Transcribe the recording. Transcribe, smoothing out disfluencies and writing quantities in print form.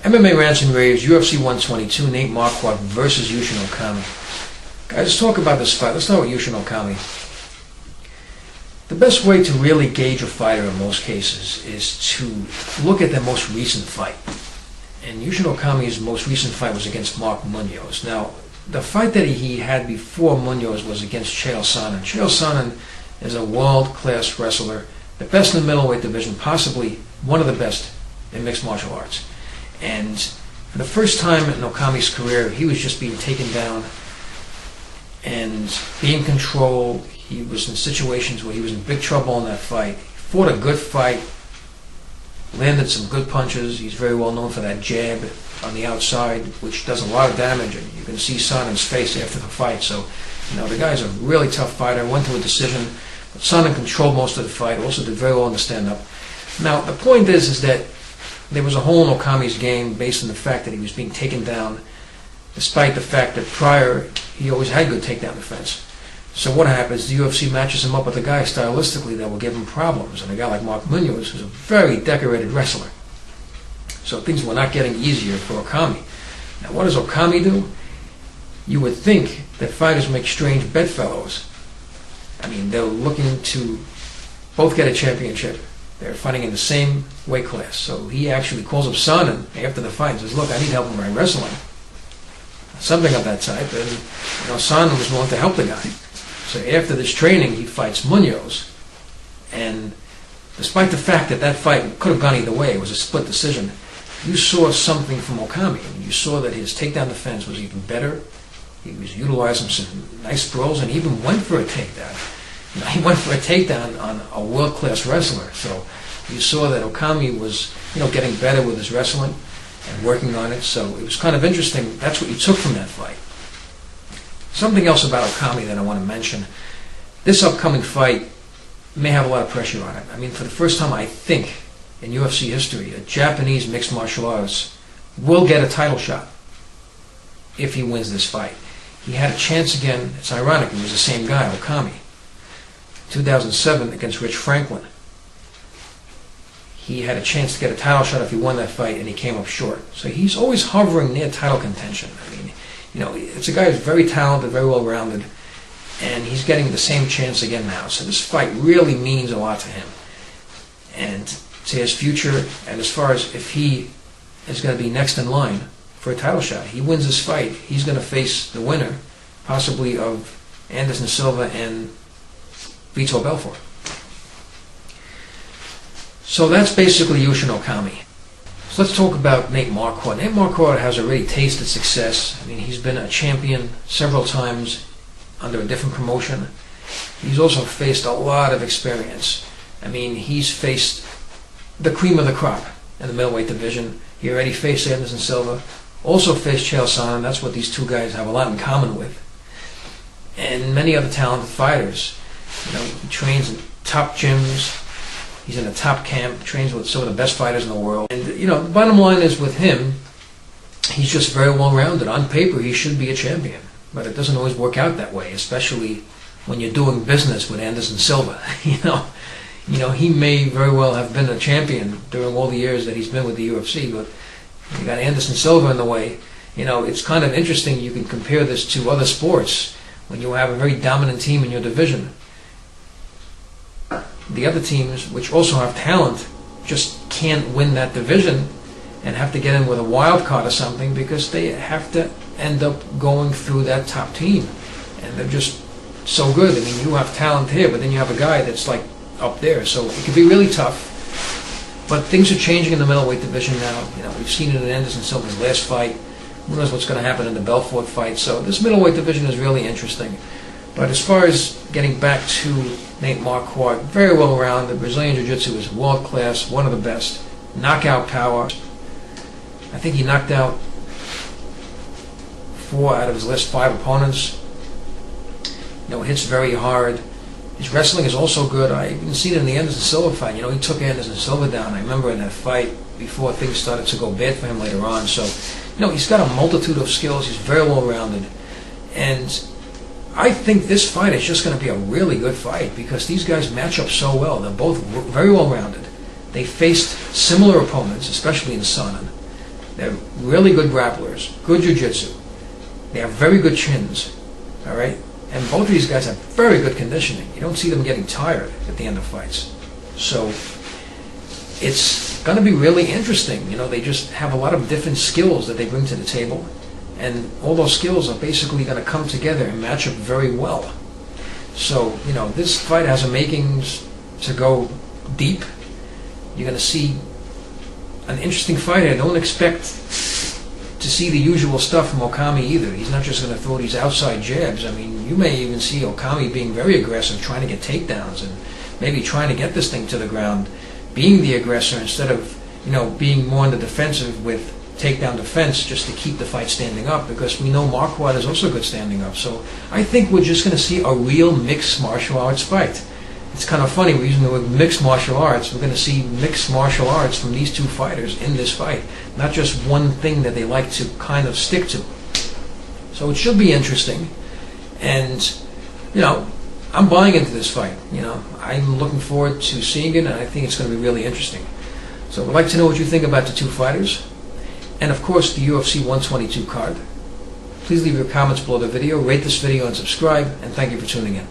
MMA Rants and Raves, UFC 122, Nate Marquardt versus Yushin Okami. Guys, let's talk about this fight. Let's start with Yushin Okami. The best way to really gauge a fighter in most cases is to look at their most recent fight. And Yushin Okami's most recent fight was against Mark Munoz. Now, the fight that he had before Munoz was against Chael Sonnen. Chael Sonnen is a world-class wrestler, the best in the middleweight division, possibly one of the best in mixed martial arts. And for the first time in Okami's career, he was just being taken down and being controlled. He was in situations where he was in big trouble in that fight. He fought a good fight, landed some good punches. He's very well known for that jab on the outside, which does a lot of damage. And you can see Sonnen's face after the fight. So, the guy's a really tough fighter. Went to a decision, but Sonnen controlled most of the fight. Also did very well in the stand-up. Now, the point is that there was a hole in Okami's game based on the fact that he was being taken down, despite the fact that prior he always had good takedown defense. So what happens? The UFC matches him up with a guy stylistically that will give him problems, and a guy like Mark Munoz, who's a very decorated wrestler. So things were not getting easier for Okami. Now what does Okami do? You would think that fighters make strange bedfellows. I mean, they're looking to both get a championship. They're fighting in the same weight class. So he actually calls up Sonnen after the fight and says, look, I need help in my wrestling. Something of that type. And Sonnen was willing to help the guy. So after this training, he fights Munoz. And despite the fact that that fight could have gone either way, it was a split decision, you saw something from Okami. You saw that his takedown defense was even better. He was utilizing some nice throws and he even went for a takedown. He went for a takedown on a world-class wrestler. So you saw that Okami was, getting better with his wrestling and working on it. So it was kind of interesting. That's what you took from that fight. Something else about Okami that I want to mention. This upcoming fight may have a lot of pressure on it. I mean, for the first time, I think, in UFC history, a Japanese mixed martial artist will get a title shot if he wins this fight. He had a chance again. It's ironic. It was the same guy, Okami. 2007 against Rich Franklin. He had a chance to get a title shot if he won that fight, and he came up short. So he's always hovering near title contention. I mean, it's a guy who's very talented, very well-rounded, and he's getting the same chance again now. So this fight really means a lot to him and to his future, and as far as if he is going to be next in line for a title shot. He wins this fight, he's going to face the winner, possibly of Anderson Silva and Vitor Belfort. So that's basically Yushin Okami. So let's talk about Nate Marquardt. Nate Marquardt has already tasted success. I mean, he's been a champion several times under a different promotion. He's also faced a lot of experience. I mean, he's faced the cream of the crop in the middleweight division. He already faced Anderson Silva, also faced Chael Sonnen. That's what these two guys have a lot in common with. And many other talented fighters. He trains in top gyms. He's in a top camp, trains with some of the best fighters in the world. And, the bottom line is with him, he's just very well-rounded. On paper, he should be a champion. But it doesn't always work out that way, especially when you're doing business with Anderson Silva. He may very well have been a champion during all the years that he's been with the UFC, but you got Anderson Silva in the way. It's kind of interesting. You can compare this to other sports when you have a very dominant team in your division. The other teams, which also have talent, just can't win that division and have to get in with a wild card or something because they have to end up going through that top team. And they're just so good. I mean, you have talent here, but then you have a guy that's like up there. So it can be really tough. But things are changing in the middleweight division now. We've seen it in Anderson Silva's last fight. Who knows what's going to happen in the Belfort fight. So this middleweight division is really interesting. But as far as getting back to Nate Marquardt, very well-rounded. Brazilian Jiu-Jitsu is world-class, one of the best. Knockout power. I think he knocked out 4 out of his last 5 opponents. Hits very hard. His wrestling is also good. I even seen it in the Anderson Silva fight. He took Anderson Silva down. I remember in that fight before things started to go bad for him later on. So, he's got a multitude of skills. He's very well-rounded. And I think this fight is just going to be a really good fight because these guys match up so well. They're both very well-rounded. They faced similar opponents, especially in Sonnen. They're really good grapplers, good jiu-jitsu. They have very good chins, all right? And both of these guys have very good conditioning. You don't see them getting tired at the end of fights. So it's going to be really interesting. You know, they just have a lot of different skills that they bring to the table. And all those skills are basically going to come together and match up very well. So, you know, this fight has a makings to go deep. You're going to see an interesting fighter. Don't expect to see the usual stuff from Okami either. He's not just going to throw these outside jabs. I mean, you may even see Okami being very aggressive, trying to get takedowns and maybe trying to get this thing to the ground, being the aggressor instead of, you know, being more on the defensive with takedown defense just to keep the fight standing up, because we know Marquardt is also good standing up. So I think we're just going to see a real mixed martial arts fight. It's kind of funny, we're using the word mixed martial arts. We're going to see mixed martial arts from these two fighters in this fight, not just one thing that they like to kind of stick to. So it should be interesting. And, you know, I'm buying into this fight. You know, I'm looking forward to seeing it, and I think it's going to be really interesting. So I'd like to know what you think about the two fighters. And of course, the UFC 122 card. Please leave your comments below the video, rate this video, and subscribe, and thank you for tuning in.